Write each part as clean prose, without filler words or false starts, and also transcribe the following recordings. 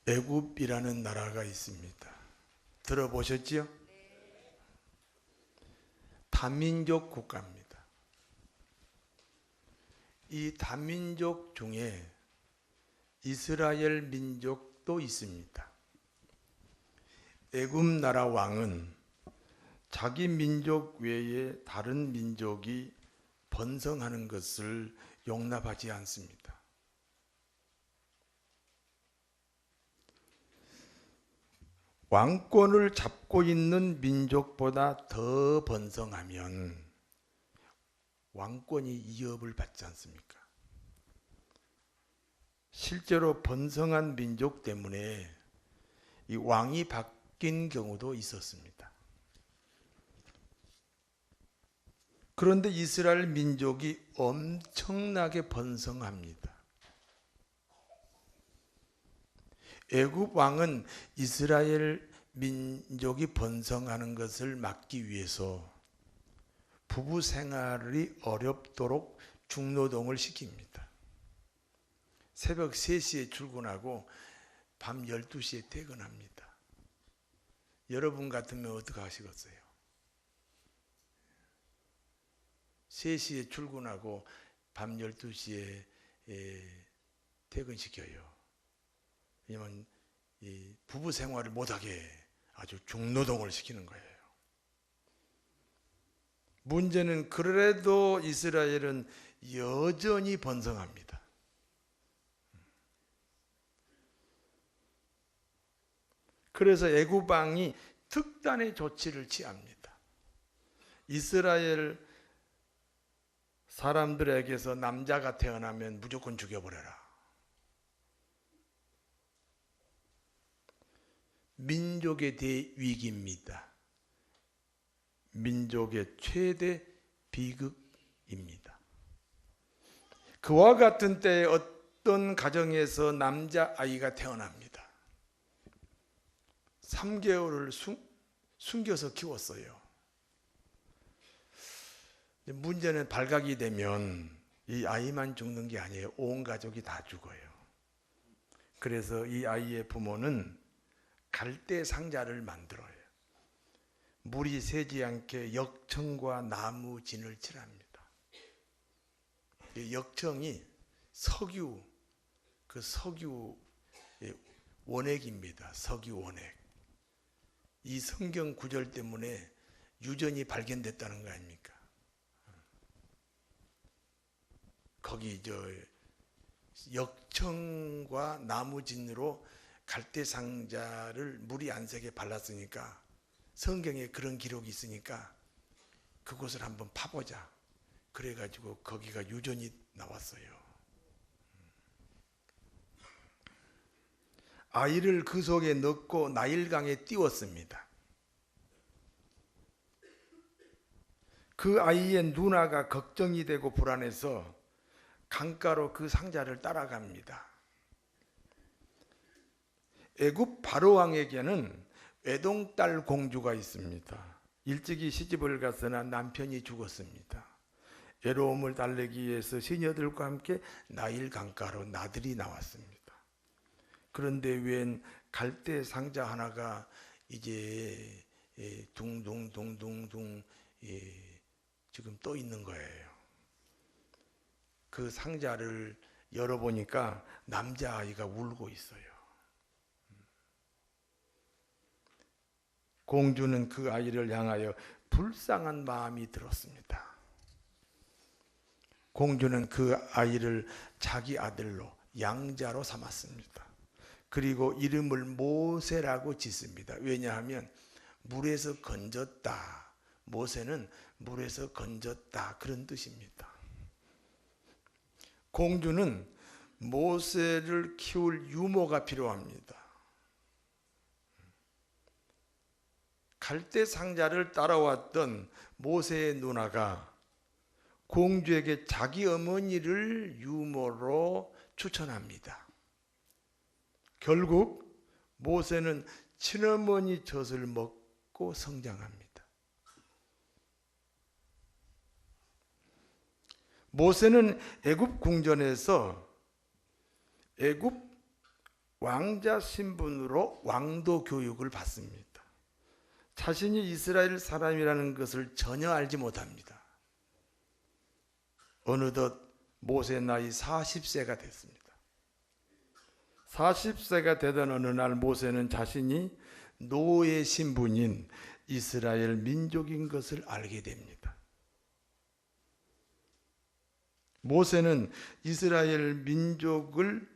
애굽이라는 나라가 있습니다. 들어보셨지요? 다민족 국가입니다. 이 다민족 중에 이스라엘 민족도 있습니다. 애굽 나라 왕은 자기 민족 외에 다른 민족이 번성하는 것을 용납하지 않습니다. 왕권을 잡고 있는 민족보다 더 번성하면 왕권이 위협을 받지 않습니까? 실제로 번성한 민족 때문에 이 왕이 바뀐 경우도 있었습니다. 그런데 이스라엘 민족이 엄청나게 번성합니다. 애굽 왕은 이스라엘 민족이 번성하는 것을 막기 위해서 부부 생활이 어렵도록 중노동을 시킵니다. 새벽 3시에 출근하고 밤 12시에 퇴근합니다. 여러분 같으면 어떻게 하시겠어요? 3시에 출근하고 밤 12시에 퇴근시켜요. 왜냐하면 이 부부 생활을 못하게 아주 중노동을 시키는 거예요. 문제는 그래도 이스라엘은 여전히 번성합니다. 그래서 애굽 왕이 특단의 조치를 취합니다. 이스라엘 사람들에게서 남자가 태어나면 무조건 죽여버려라. 민족에 대해 위기입니다. 민족의 최대 비극입니다. 그와 같은 때에 어떤 가정에서 남자아이가 태어납니다. 3개월을 숨겨서 키웠어요. 문제는 발각이 되면 이 아이만 죽는 게 아니에요. 온 가족이 다 죽어요. 그래서 이 아이의 부모는 갈대 상자를 만들어요. 물이 새지 않게 역청과 나무 진을 칠합니다. 이 역청이 석유 원액입니다. 석유 원액. 이 성경 구절 때문에 유전이 발견됐다는 거 아닙니까? 거기 역청과 나무 진으로 갈대 상자를 물이 안 새게 발랐으니까 성경에 그런 기록이 있으니까 그곳을 한번 파보자. 그래가지고 거기가 유전이 나왔어요. 아이를 그 속에 넣고 나일강에 띄웠습니다. 그 아이의 누나가 걱정이 되고 불안해서 강가로 그 상자를 따라갑니다. 애굽 바로왕에게는 외동딸 공주가 있습니다. 일찍이 시집을 갔으나 남편이 죽었습니다. 외로움을 달래기 위해서 시녀들과 함께 나일 강가로 나들이 나왔습니다. 그런데 웬 갈대 상자 하나가 이제 둥둥둥둥둥 지금 떠 있는 거예요. 그 상자를 열어보니까 남자아이가 울고 있어요. 공주는 그 아이를 향하여 불쌍한 마음이 들었습니다. 공주는 그 아이를 자기 아들로 양자로 삼았습니다. 그리고 이름을 모세라고 짓습니다. 왜냐하면 물에서 건졌다. 모세는 물에서 건졌다. 그런 뜻입니다. 공주는 모세를 키울 유모가 필요합니다. 갈대 상자를 따라왔던 모세의 누나가 공주에게 자기 어머니를 유모로 추천합니다. 결국 모세는 친어머니 젖을 먹고 성장합니다. 모세는 애굽 궁전에서 애굽 왕자 신분으로 왕도 교육을 받습니다. 자신이 이스라엘 사람이라는 것을 전혀 알지 못합니다. 어느덧 모세 나이 40세가 됐습니다. 40세가 되던 어느 날 모세는 자신이 노예 신분인 이스라엘 민족인 것을 알게 됩니다. 모세는 이스라엘 민족을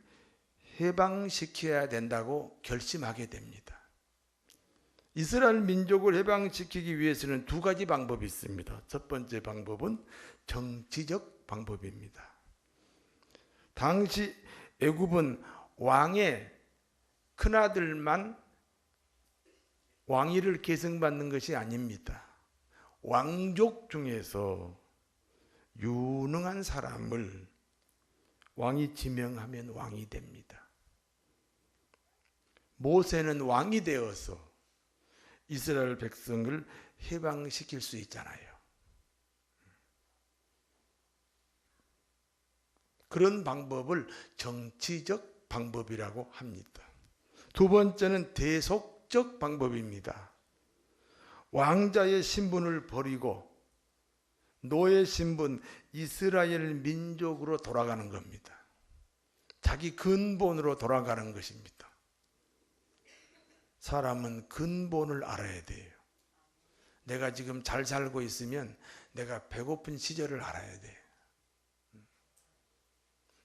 해방시켜야 된다고 결심하게 됩니다. 이스라엘 민족을 해방시키기 위해서는 두 가지 방법이 있습니다. 첫 번째 방법은 정치적 방법입니다. 당시 애굽은 왕의 큰아들만 왕위를 계승받는 것이 아닙니다. 왕족 중에서 유능한 사람을 왕이 지명하면 왕이 됩니다. 모세는 왕이 되어서 이스라엘 백성을 해방시킬 수 있잖아요. 그런 방법을 정치적 방법이라고 합니다. 두 번째는 대속적 방법입니다. 왕자의 신분을 버리고 노예 신분 이스라엘 민족으로 돌아가는 겁니다. 자기 근본으로 돌아가는 것입니다. 사람은 근본을 알아야 돼요. 내가 지금 잘 살고 있으면 내가 배고픈 시절을 알아야 돼요.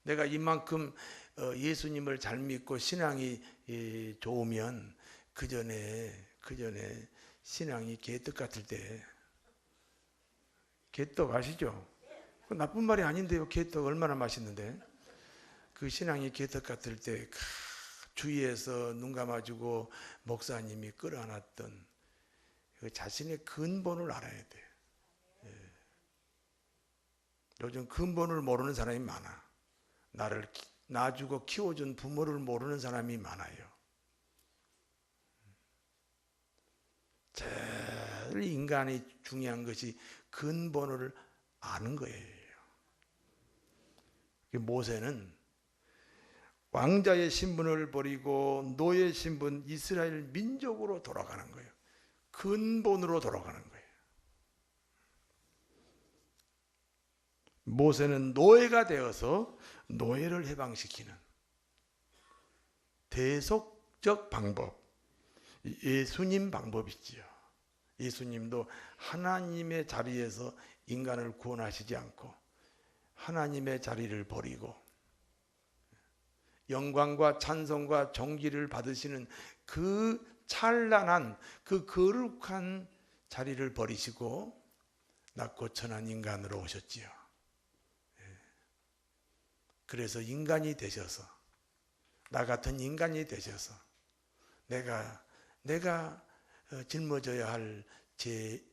내가 이만큼 예수님을 잘 믿고 신앙이 좋으면 그 전에 신앙이 개떡 같을 때, 개떡 아시죠? 나쁜 말이 아닌데요. 개떡 얼마나 맛있는데. 그 신앙이 개떡 같을 때 주위에서 눈 감아주고 목사님이 끌어안았던 그 자신의 근본을 알아야 돼요. 요즘 근본을 모르는 사람이 많아. 나를 낳아주고 키워준 부모를 모르는 사람이 많아요. 제일 인간이 중요한 것이 근본을 아는 거예요. 모세는 왕자의 신분을 버리고 노예 신분 이스라엘 민족으로 돌아가는 거예요. 근본으로 돌아가는 거예요. 모세는 노예가 되어서 노예를 해방시키는 대속적 방법, 예수님 방법이지요. 예수님도 하나님의 자리에서 인간을 구원하시지 않고 하나님의 자리를 버리고 영광과 찬송과 존귀를 받으시는 그 찬란한 그 거룩한 자리를 버리시고 낮고 천한 인간으로 오셨지요. 그래서 인간이 되셔서 나 같은 인간이 되셔서 내가 짊어져야 할 제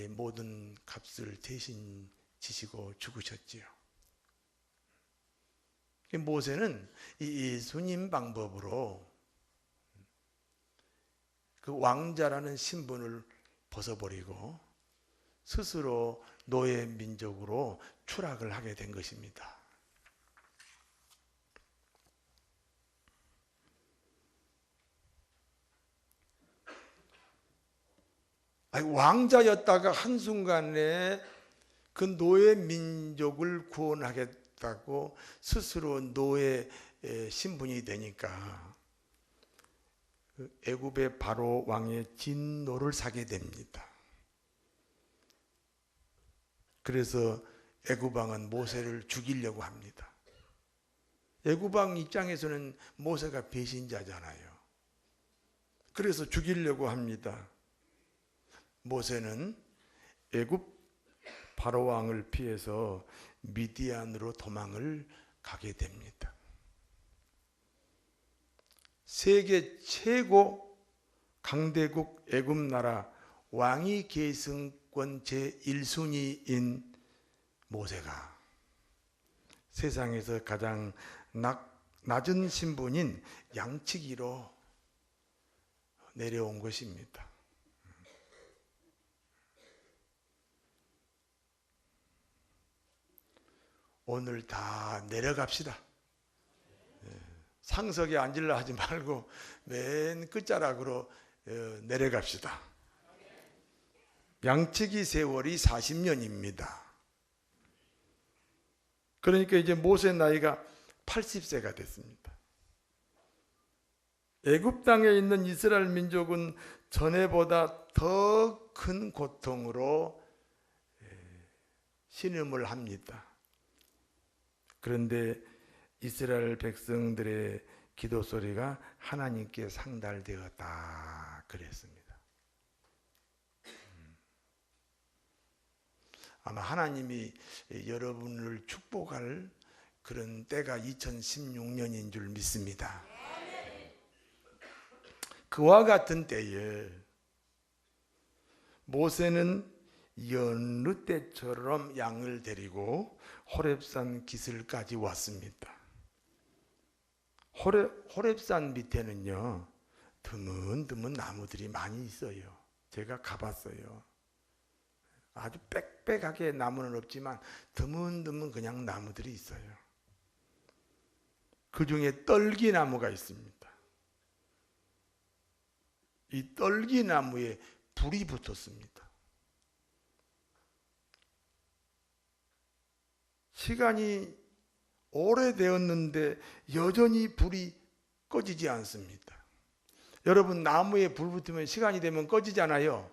모든 값을 대신 지시고 죽으셨지요. 모세는 이 예수님 방법으로 그 왕자라는 신분을 벗어버리고 스스로 노예 민족으로 추락을 하게 된 것입니다. 왕자였다가 한순간에 그 노예 민족을 구원하겠다고 스스로 노예 신분이 되니까 애굽의 바로 왕의 진노를 사게 됩니다. 그래서 애굽 왕은 모세를 죽이려고 합니다. 애굽 왕 입장에서는 모세가 배신자잖아요. 그래서 죽이려고 합니다. 모세는 애굽 바로 왕을 피해서 미디안으로 도망을 가게 됩니다. 세계 최고 강대국 애굽 나라 왕위 계승권 제1순위인 모세가 세상에서 가장 낮은 신분인 양치기로 내려온 것입니다. 오늘 다 내려갑시다. 상석에 앉으려 하지 말고 맨 끝자락으로 내려갑시다. 양치기 세월이 40년입니다. 그러니까 이제 모세 나이가 80세가 됐습니다. 애굽 땅에 있는 이스라엘 민족은 전에보다 더 큰 고통으로 신음을 합니다. 그런데 이스라엘 백성들의 기도 소리가 하나님께 상달되었다 그랬습니다. 아마 하나님이 여러분을 축복할 그런 때가 2016년인 줄 믿습니다. 그와 같은 때에 모세는 여느 때처럼 양을 데리고 호렙산 기슭까지 왔습니다. 호렙산 밑에는요 드문드문 나무들이 많이 있어요. 제가 가봤어요. 아주 빽빽하게 나무는 없지만 드문드문 그냥 나무들이 있어요. 그 중에 떨기나무가 있습니다. 이 떨기나무에 불이 붙었습니다. 시간이 오래되었는데 여전히 불이 꺼지지 않습니다. 여러분, 나무에 불 붙으면 시간이 되면 꺼지잖아요.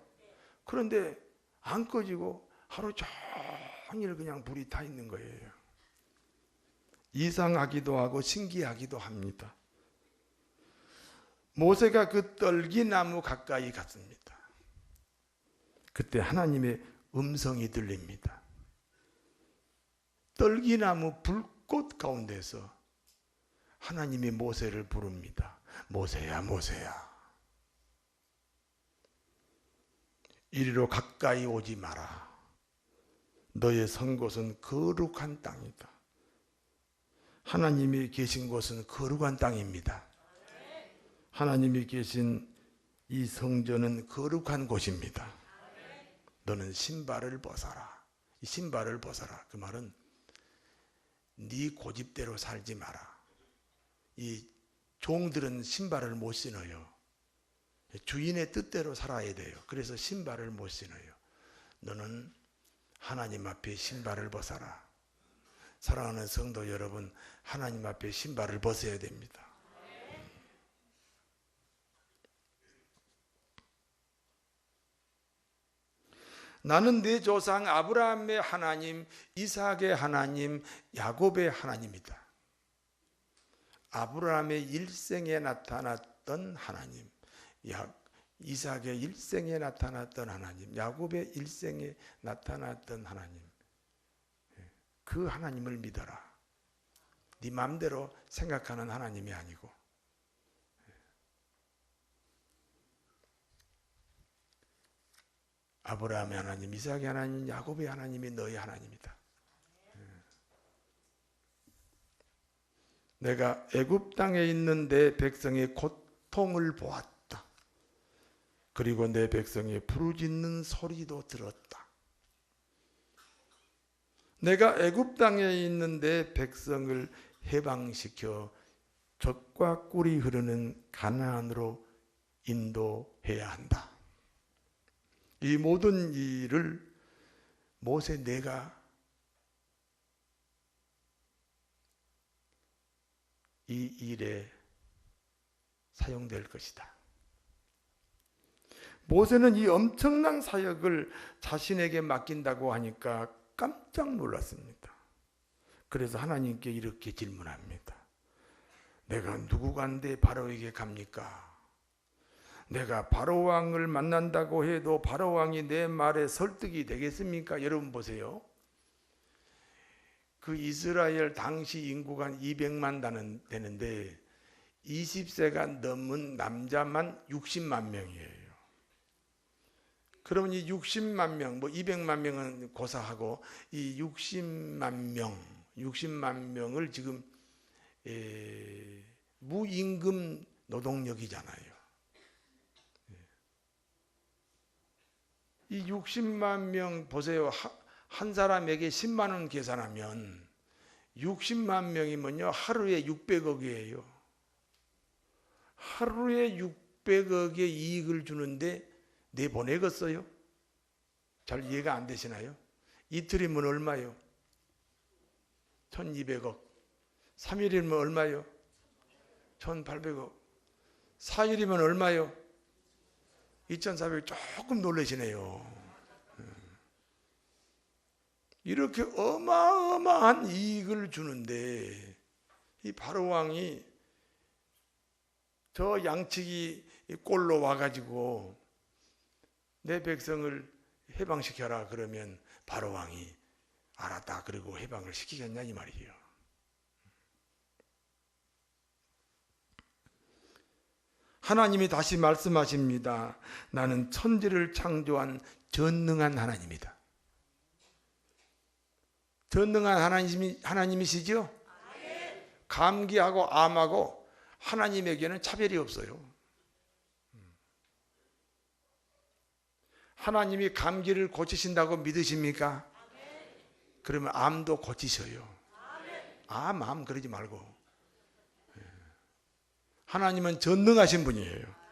그런데 안 꺼지고 하루 종일 그냥 불이 타 있는 거예요. 이상하기도 하고 신기하기도 합니다. 모세가 그 떨기나무 가까이 갔습니다. 그때 하나님의 음성이 들립니다. 떨기나무 불꽃 가운데서 하나님이 모세를 부릅니다. 모세야, 모세야. 이리로 가까이 오지 마라. 너의 선 곳은 거룩한 땅이다. 하나님이 계신 곳은 거룩한 땅입니다. 하나님이 계신 이 성전은 거룩한 곳입니다. 너는 신발을 벗어라. 이 신발을 벗어라. 그 말은 네 고집대로 살지 마라. 이 종들은 신발을 못 신어요. 주인의 뜻대로 살아야 돼요. 그래서 신발을 못 신어요. 너는 하나님 앞에 신발을 벗어라. 사랑하는 성도 여러분, 하나님 앞에 신발을 벗어야 됩니다. 나는 내 조상 아브라함의 하나님, 이삭의 하나님, 야곱의 하나님이다. 아브라함의 일생에 나타났던 하나님, 이삭의 일생에 나타났던 하나님, 야곱의 일생에 나타났던 하나님, 그 하나님을 믿어라. 네 마음대로 생각하는 하나님이 아니고. 아브라함의 하나님, 이삭의 하나님, 야곱의 하나님이 너의 하나님이다. 내가 애굽 땅에 있는 내 백성의 고통을 보았다. 그리고 내 백성의 부르짖는 소리도 들었다. 내가 애굽 땅에 있는 내 백성을 해방시켜 젖과 꿀이 흐르는 가나안으로 인도해야 한다. 이 모든 일을 모세 내가 이 일에 사용될 것이다. 모세는 이 엄청난 사역을 자신에게 맡긴다고 하니까 깜짝 놀랐습니다. 그래서 하나님께 이렇게 질문합니다. 내가 누구 간데 바로에게 갑니까? 내가 바로왕을 만난다고 해도 바로왕이 내 말에 설득이 되겠습니까? 여러분 보세요. 그 이스라엘 당시 인구가 200만 되는데 20세가 넘은 남자만 60만 명이에요. 그러면 이 60만 명, 뭐 200만 명은 고사하고 이 60만 명을 지금 무임금 노동력이잖아요. 이 60만 명 보세요. 한 사람에게 10만 원 계산하면 60만 명이면요 하루에 600억이에요. 하루에 600억의 이익을 주는데 내보내겠어요? 잘 이해가 안 되시나요? 이틀이면 얼마요? 1200억. 3일이면 얼마요? 1800억. 4일이면 얼마요? 2400억. 조금 놀라시네요. 이렇게 어마어마한 이익을 주는데 이 바로왕이 저 양치기 꼴로 와가지고 내 백성을 해방시켜라 그러면 바로왕이 알았다 그리고 해방을 시키겠냐 이 말이에요. 하나님이 다시 말씀하십니다. 나는 천지를 창조한 전능한 하나님이다. 전능한 하나님이시죠? 감기하고 암하고 하나님에게는 차별이 없어요. 하나님이 감기를 고치신다고 믿으십니까? 그러면 암도 고치셔요. 암 그러지 말고. 하나님은 전능하신 분이에요.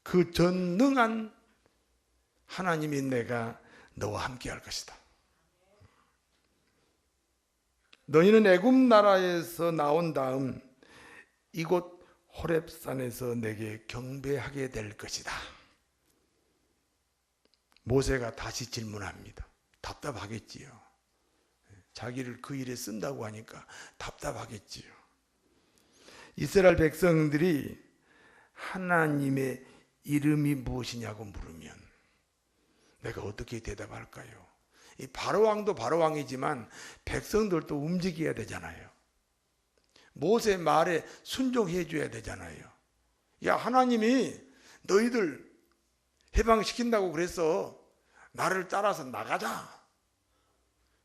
그 전능한 하나님이 내가 너와 함께 할 것이다. 너희는 애굽 나라에서 나온 다음 이곳 호렙산에서 내게 경배하게 될 것이다. 모세가 다시 질문합니다. 답답하겠지요. 자기를 그 일에 쓴다고 하니까 답답하겠지요. 이스라엘 백성들이 하나님의 이름이 무엇이냐고 물으면 내가 어떻게 대답할까요? 이 바로왕도 바로왕이지만 백성들도 움직여야 되잖아요. 모세 말에 순종해 줘야 되잖아요. 야, 하나님이 너희들 해방시킨다고 그래서 나를 따라서 나가자.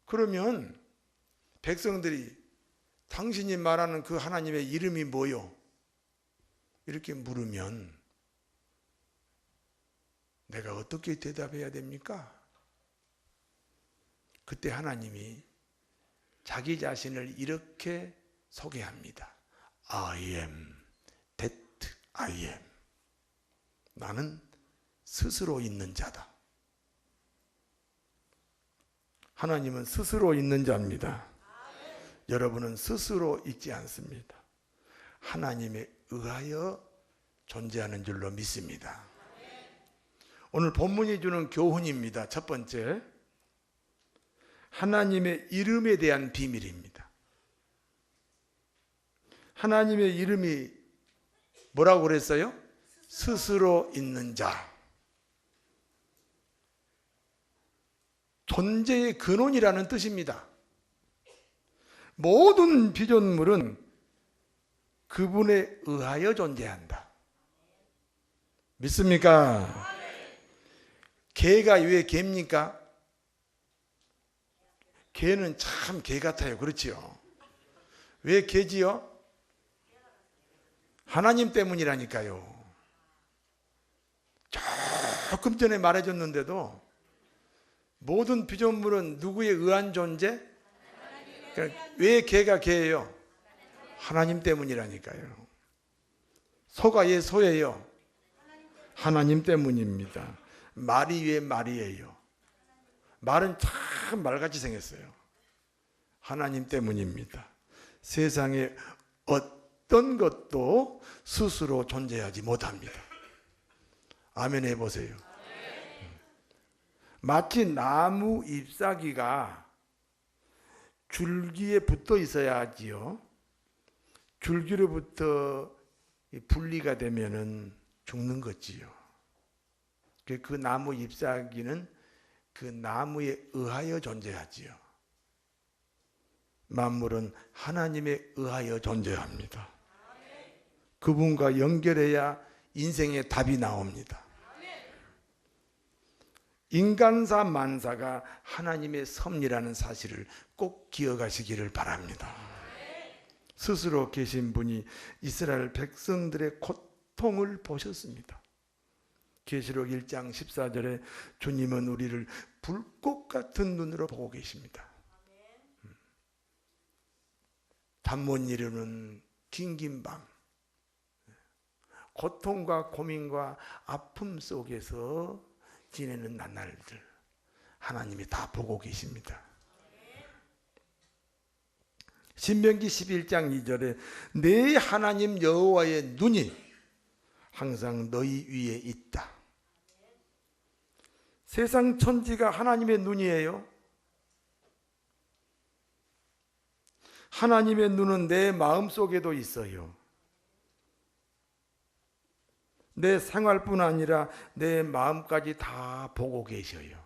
그러면 백성들이 당신이 말하는 그 하나님의 이름이 뭐요? 이렇게 물으면 내가 어떻게 대답해야 됩니까? 그때 하나님이 자기 자신을 이렇게 소개합니다. I am that I am. 나는 스스로 있는 자다. 하나님은 스스로 있는 자입니다. 여러분은 스스로 있지 않습니다. 하나님에 의하여 존재하는 줄로 믿습니다. 오늘 본문이 주는 교훈입니다. 첫 번째, 하나님의 이름에 대한 비밀입니다. 하나님의 이름이 뭐라고 그랬어요? 스스로 있는 자. 존재의 근원이라는 뜻입니다. 모든 피조물은 그분에 의하여 존재한다. 믿습니까? 개가 왜 개입니까? 개는 참 개 같아요. 그렇지요? 왜 개지요? 하나님 때문이라니까요. 조금 전에 말해줬는데도 모든 피조물은 누구에 의한 존재? 그러니까 왜 개가 개예요? 하나님 때문이라니까요. 소가 왜 소예요? 하나님 때문입니다. 말이 왜 말이에요? 말은 참 말같이 생겼어요. 하나님 때문입니다. 세상에 어떤 것도 스스로 존재하지 못합니다. 아멘 해보세요. 마치 나무 잎사귀가 줄기에 붙어 있어야지요. 줄기로부터 분리가 되면은 죽는 거지요. 그 나무 잎사귀는 그 나무에 의하여 존재하지요. 만물은 하나님에 의하여 존재합니다. 그분과 연결해야 인생의 답이 나옵니다. 인간사 만사가 하나님의 섭리라는 사실을 꼭 기억하시기를 바랍니다. 스스로 계신 분이 이스라엘 백성들의 고통을 보셨습니다. 계시록 1장 14절에 주님은 우리를 불꽃 같은 눈으로 보고 계십니다. 잠 못 이루는 긴긴 밤, 고통과 고민과 아픔 속에서 지내는 나날들 하나님이 다 보고 계십니다. 신명기 11장 2절에 내 하나님 여호와의 눈이 항상 너희 위에 있다. 세상 천지가 하나님의 눈이에요. 하나님의 눈은 내 마음속에도 있어요. 내 생활뿐 아니라 내 마음까지 다 보고 계셔요.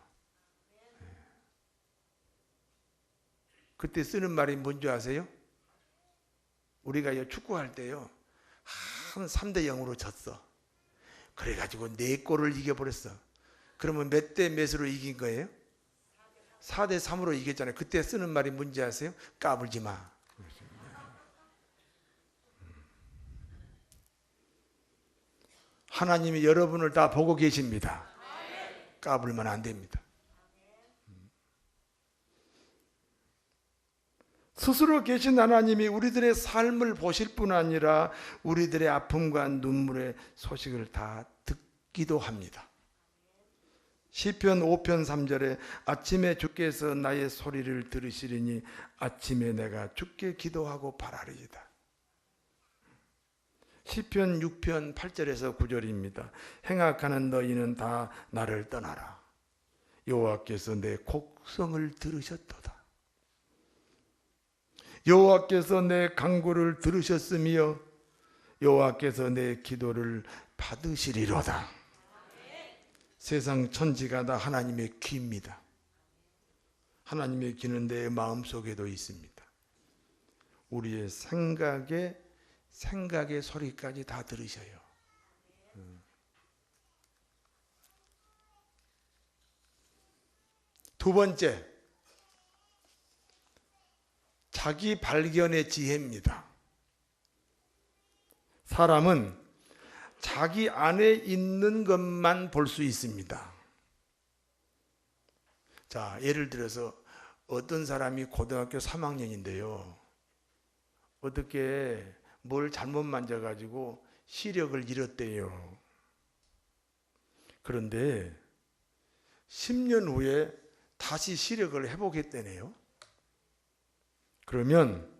그때 쓰는 말이 뭔지 아세요? 우리가 축구할 때요, 한 3대0으로 졌어. 그래가지고 4골을 이겨버렸어. 그러면 몇 대 몇으로 이긴 거예요? 4대3으로 이겼잖아요. 그때 쓰는 말이 뭔지 아세요? 까불지 마. 하나님이 여러분을 다 보고 계십니다. 까불면 안 됩니다. 스스로 계신 하나님이 우리들의 삶을 보실 뿐 아니라 우리들의 아픔과 눈물의 소식을 다 듣기도 합니다. 시편 5편 3절에 아침에 주께서 나의 소리를 들으시리니 아침에 내가 주께 기도하고 바라리이다. 시편 6편 8절에서 9절입니다. 행악하는 너희는 다 나를 떠나라. 여호와께서 내 곡성을 들으셨도다. 여호와께서 내 간구를 들으셨으며 여호와께서 내 기도를 받으시리로다. 세상 천지가 다 하나님의 귀입니다. 하나님의 귀는 내 마음속에도 있습니다. 우리의 생각의 소리까지 다 들으셔요. 두 번째, 자기 발견의 지혜입니다. 사람은 자기 안에 있는 것만 볼 수 있습니다. 자, 예를 들어서 어떤 사람이 고등학교 3학년인데요. 어떻게 뭘 잘못 만져가지고 시력을 잃었대요. 그런데 10년 후에 다시 시력을 회복했대네요. 그러면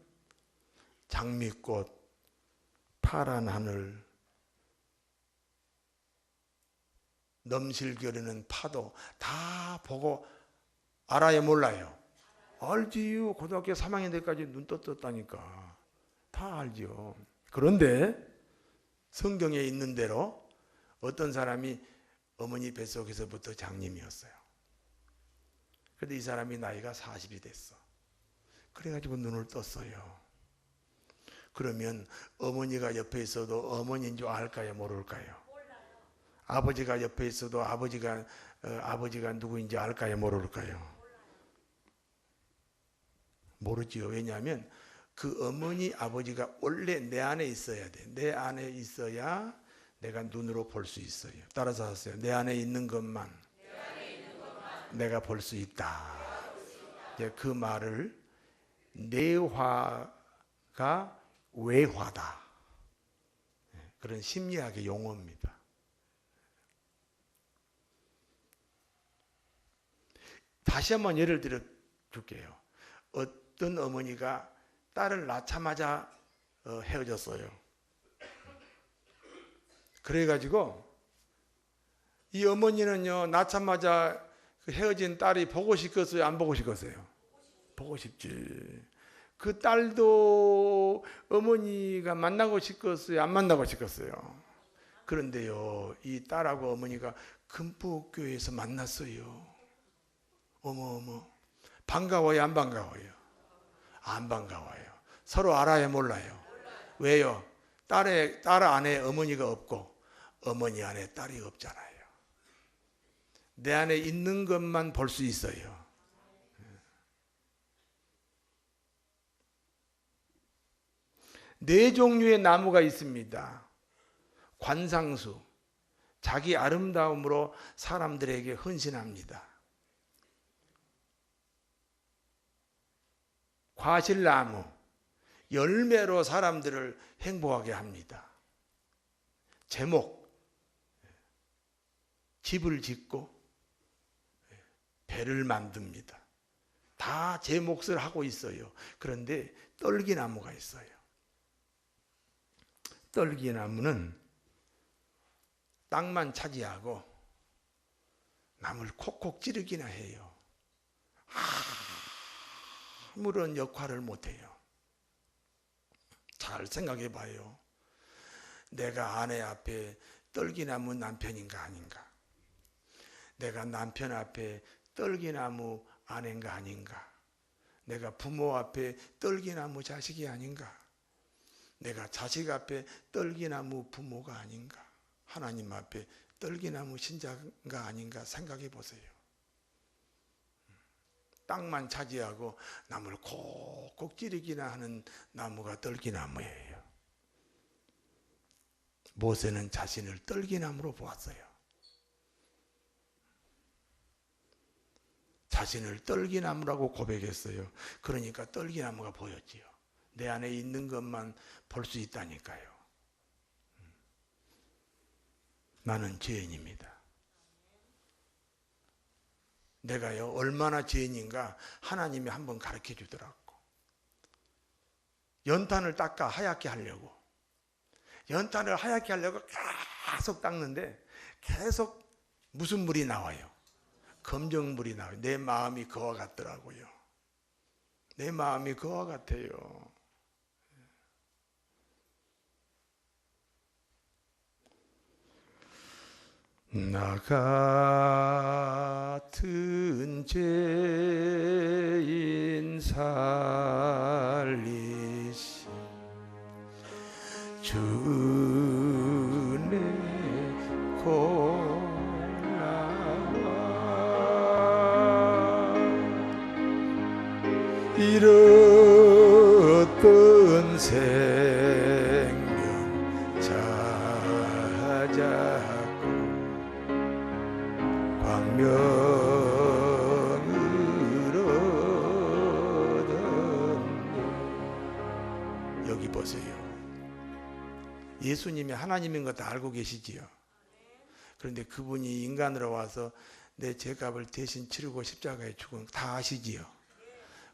장미꽃, 파란 하늘, 넘실거리는 파도 다 보고 알아요, 몰라요? 알지요. 고등학교 3학년 때까지 눈 떴다니까 다 알죠. 그런데 성경에 있는 대로 어떤 사람이 어머니 뱃속에서부터 장님이었어요. 그런데 이 사람이 나이가 40이 됐어. 그래가지고 눈을 떴어요. 그러면 어머니가 옆에 있어도 어머니인 줄 알까요, 모를까요? 아버지가 옆에 있어도 아버지가 누구인지 알까요, 모를까요? 모르지요. 왜냐하면 그 어머니 아버지가 원래 내 안에 있어야 돼. 내 안에 있어야 내가 눈으로 볼 수 있어요. 따라서 하세요. 내 안에 있는 것만 내가 볼 수 있다. 그 말을 내화가 외화다. 그런 심리학의 용어입니다. 다시 한번 예를 들어 줄게요. 어떤 어머니가 딸을 낳자마자 헤어졌어요. 그래가지고 이 어머니는요, 낳자마자 헤어진 딸이 보고 싶겠어요, 안 보고 싶겠어요? 보고 싶지. 그 딸도 어머니가 만나고 싶겠어요, 안 만나고 싶겠어요? 그런데요, 이 딸하고 어머니가 금포교회에서 만났어요. 어머, 반가워요, 안 반가워요? 안 반가워요. 서로 알아요, 몰라요? 왜요? 딸 안에 어머니가 없고 어머니 안에 딸이 없잖아요. 내 안에 있는 것만 볼 수 있어요. 네 종류의 나무가 있습니다. 관상수, 자기 아름다움으로 사람들에게 헌신합니다. 과실나무, 열매로 사람들을 행복하게 합니다. 제목, 집을 짓고 배를 만듭니다. 다 제 몫을 하고 있어요. 그런데 떨기나무가 있어요. 떨기나무는 땅만 차지하고 남을 콕콕 찌르기나 해요. 아무런 역할을 못해요. 잘 생각해 봐요. 내가 아내 앞에 떨기나무 남편인가 아닌가? 내가 남편 앞에 떨기나무 아내인가 아닌가? 내가 부모 앞에 떨기나무 자식이 아닌가? 내가 자식 앞에 떨기나무 부모가 아닌가? 하나님 앞에 떨기나무 신자가 아닌가 생각해 보세요. 땅만 차지하고 나무를 콕콕 찌르기나 하는 나무가 떨기나무예요. 모세는 자신을 떨기나무로 보았어요. 자신을 떨기나무라고 고백했어요. 그러니까 떨기나무가 보였지요. 내 안에 있는 것만 볼 수 있다니까요. 나는 죄인입니다. 내가요 얼마나 죄인인가 하나님이 한번 가르쳐 주더라고. 연탄을 닦아 하얗게 하려고, 연탄을 하얗게 하려고 계속 닦는데 계속 무슨 물이 나와요? 검정물이 나와요. 내 마음이 그와 같더라고요. 내 마음이 그와 같아요. 나 같은 죄인 살리심 주의 고나와 잃었던 생명 찾았고 광명을 얻었네. 여기 보세요. 예수님이 하나님인 거 다 알고 계시지요. 그런데 그분이 인간으로 와서 내 죄값을 대신 치르고 십자가에 죽은 거 다 아시지요.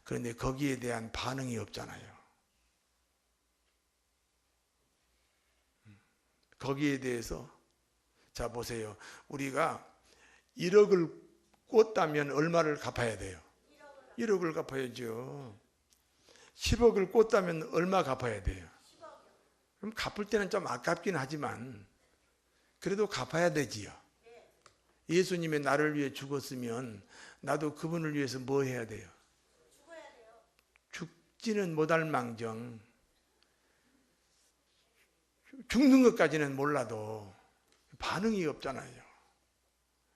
그런데 거기에 대한 반응이 없잖아요. 거기에 대해서 자 보세요. 우리가 1억을 꽂다면 얼마를 갚아야 돼요? 1억을 갚아야죠. 10억을 꽂다면 얼마 갚아야 돼요? 그럼 갚을 때는 좀 아깝긴 하지만 그래도 갚아야 되지요. 예수님이 나를 위해 죽었으면 나도 그분을 위해서 뭐 해야 돼요? 죽지는 못할 망정 죽는 것까지는 몰라도 반응이 없잖아요.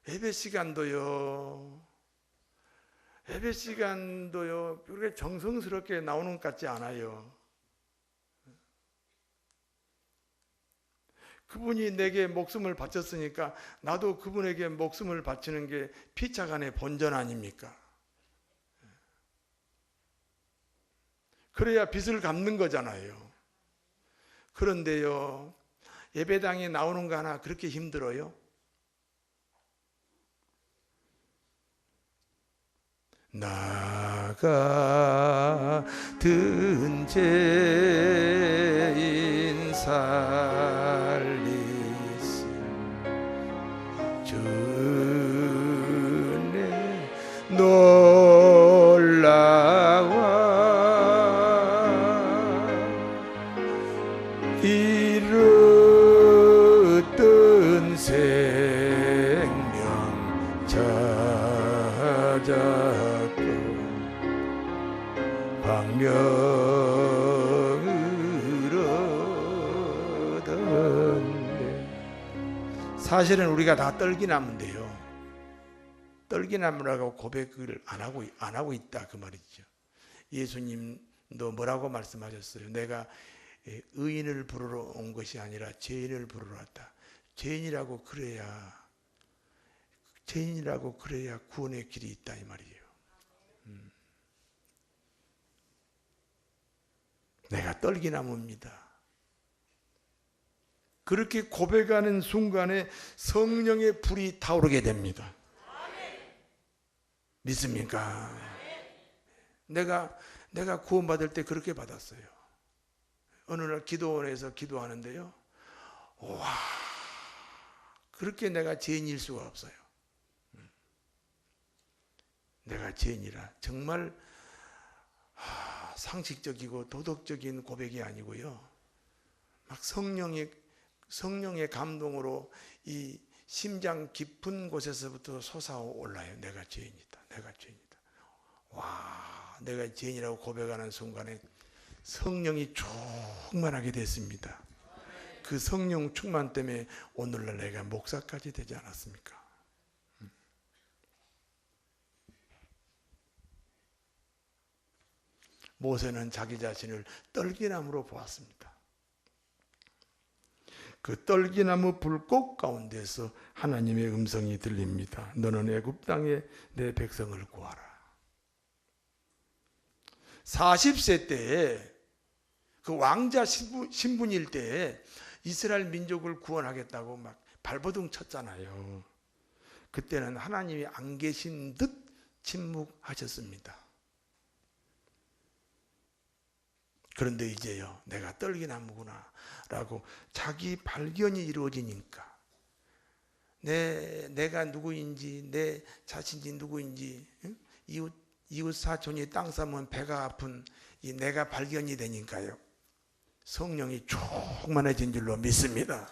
예배 시간도요 그렇게 정성스럽게 나오는 것 같지 않아요. 그분이 내게 목숨을 바쳤으니까 나도 그분에게 목숨을 바치는 게 피차간의 본전 아닙니까? 그래야 빚을 갚는 거잖아요. 그런데요, 예배당에 나오는 거 하나 그렇게 힘들어요? 나 같은 죄인 살리심 주네 놀라와 잃었던 생명 찾았고 광명을 얻었네. 사실은 우리가 다 떨기나무인데요. 떨기나무라고 고백을 안 하고 있다 그 말이죠. 예수님도 뭐라고 말씀하셨어요? 내가 의인을 부르러 온 것이 아니라 죄인을 부르러 왔다. 죄인이라고 그래야 구원의 길이 있다 이 말이에요. 내가 떨기나무입니다. 그렇게 고백하는 순간에 성령의 불이 타오르게 됩니다. 믿습니까? 내가 구원받을 때 그렇게 받았어요. 어느 날 기도원에서 기도하는데요, 와, 그렇게 내가 죄인일 수가 없어요. 내가 죄인이라. 정말 상식적이고 도덕적인 고백이 아니고요, 막 성령의 감동으로 이 심장 깊은 곳에서부터 솟아올라요. 내가 죄인이다. 내가 죄인이다. 와, 내가 죄인이라고 고백하는 순간에 성령이 충만하게 됐습니다. 그 성령 충만 때문에 오늘날 내가 목사까지 되지 않았습니까? 모세는 자기 자신을 떨기나무로 보았습니다. 그 떨기나무 불꽃 가운데서 하나님의 음성이 들립니다. 너는 애굽 땅에 내 백성을 구하라. 40세 때에 그 왕자 신분일 때에 이스라엘 민족을 구원하겠다고 막 발버둥 쳤잖아요. 그때는 하나님이 안 계신 듯 침묵하셨습니다. 그런데 이제요, 내가 떨기나무구나 라고 자기 발견이 이루어지니까, 내가 누구인지, 내 자신이 누구인지, 이웃 사촌이 땅 싸면 배가 아픈 이 내가 발견이 되니까요, 성령이 충만해진 줄로 믿습니다.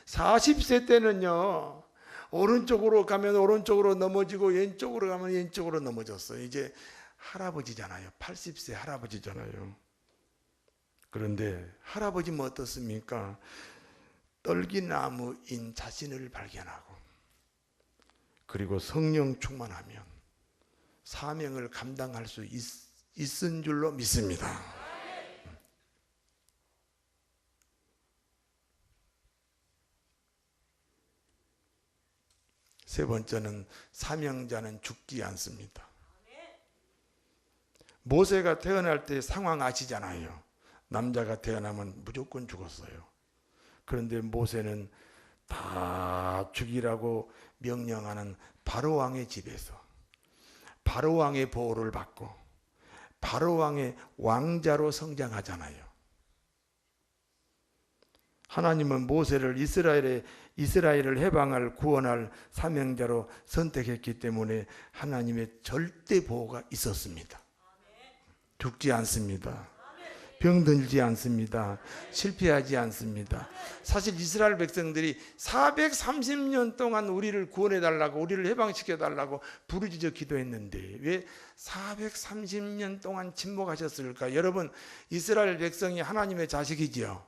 (40세) 때는요, 오른쪽으로 가면 오른쪽으로 넘어지고 왼쪽으로 가면 왼쪽으로 넘어졌어요. 이제 할아버지잖아요. 80세 할아버지잖아요. 그런데 할아버지면 어떻습니까? 떨기나무인 자신을 발견하고, 그리고 성령 충만하면 사명을 감당할 수 있은 줄로 믿습니다. 세 번째는 사명자는 죽지 않습니다. 모세가 태어날 때 상황 아시잖아요. 남자가 태어나면 무조건 죽었어요. 그런데 모세는 다 죽이라고 명령하는 바로왕의 집에서 바로왕의 보호를 받고 바로왕의 왕자로 성장하잖아요. 하나님은 모세를 이스라엘을 해방할 구원할 사명자로 선택했기 때문에 하나님의 절대 보호가 있었습니다. 죽지 않습니다. 병들지 않습니다. 실패하지 않습니다. 사실 이스라엘 백성들이 430년 동안 우리를 구원해달라고, 우리를 해방시켜달라고 부르짖어 기도했는데 왜 430년 동안 침묵하셨을까? 여러분, 이스라엘 백성이 하나님의 자식이지요.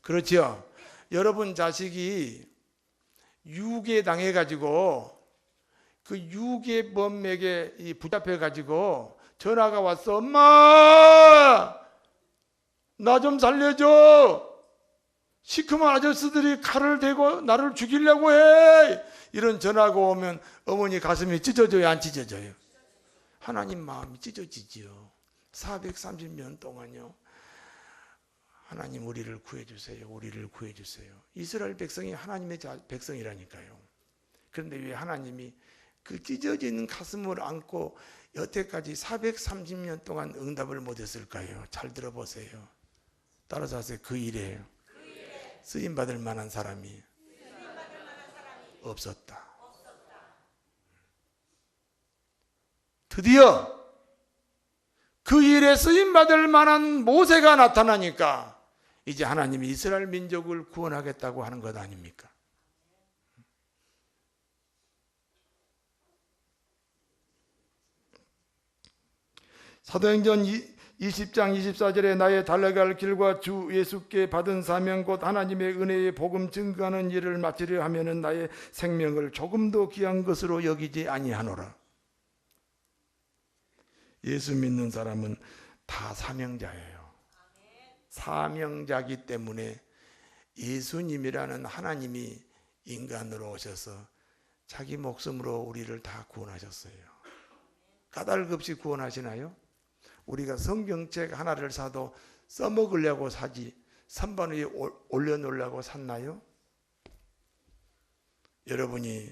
그렇죠? 여러분 자식이 유괴 당해가지고 그 유괴 범에게 붙잡혀가지고 전화가 왔어. 엄마, 나 좀 살려줘. 시커먼 아저씨들이 칼을 대고 나를 죽이려고 해. 이런 전화가 오면 어머니 가슴이 찢어져요, 안 찢어져요? 하나님 마음이 찢어지지요. 430년 동안요, 하나님 우리를 구해주세요. 우리를 구해주세요. 이스라엘 백성이 하나님의 백성이라니까요. 그런데 왜 하나님이 그 찢어지는 가슴을 안고 여태까지 430년 동안 응답을 못했을까요? 잘 들어보세요. 따라서 하세요. 그 일에 쓰임받을 만한 사람이 없었다. 드디어 그 일에 쓰임받을 만한 모세가 나타나니까 이제 하나님이 이스라엘 민족을 구원하겠다고 하는 것 아닙니까? 사도행전 20장 24절에 나의 달려갈 길과 주 예수께 받은 사명 곧 하나님의 은혜의 복음 증거하는 일을 마치려 하면은 나의 생명을 조금도 귀한 것으로 여기지 아니하노라. 예수 믿는 사람은 다 사명자예요. 사명자기 때문에 예수님이라는 하나님이 인간으로 오셔서 자기 목숨으로 우리를 다 구원하셨어요. 까닭없이 구원하시나요? 우리가 성경책 하나를 사도 써먹으려고 사지 선반 위에 올려놓으려고 샀나요? 여러분이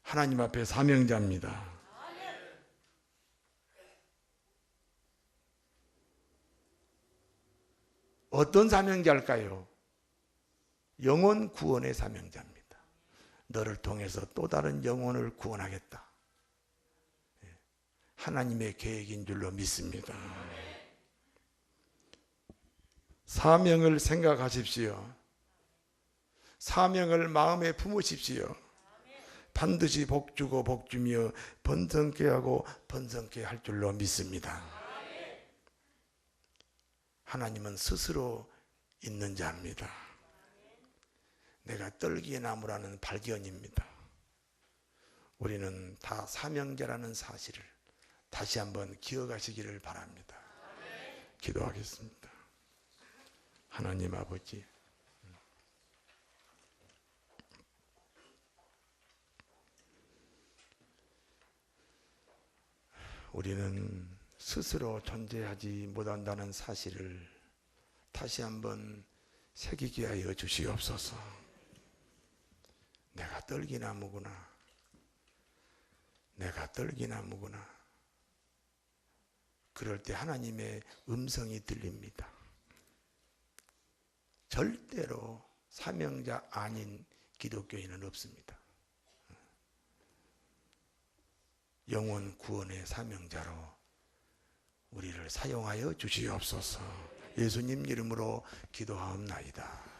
하나님 앞에 사명자입니다. 어떤 사명자일까요? 영혼 구원의 사명자입니다. 너를 통해서 또 다른 영혼을 구원하겠다. 하나님의 계획인 줄로 믿습니다. 사명을 생각하십시오. 사명을 마음에 품으십시오. 반드시 복주고 복주며 번성케 하고 번성케 할 줄로 믿습니다. 하나님은 스스로 있는 자입니다. 내가 떨기의 나무라는 발견입니다. 우리는 다 사명자라는 사실을 다시 한번 기억하시기를 바랍니다. 기도하겠습니다. 하나님 아버지, 우리는 스스로 존재하지 못한다는 사실을 다시 한번 새기게 하여 주시옵소서. 내가 떨기나무구나. 내가 떨기나무구나. 그럴 때 하나님의 음성이 들립니다. 절대로 사명자 아닌 기독교인은 없습니다. 영혼 구원의 사명자로 우리를 사용하여 주시옵소서. 예수님 이름으로 기도하옵나이다.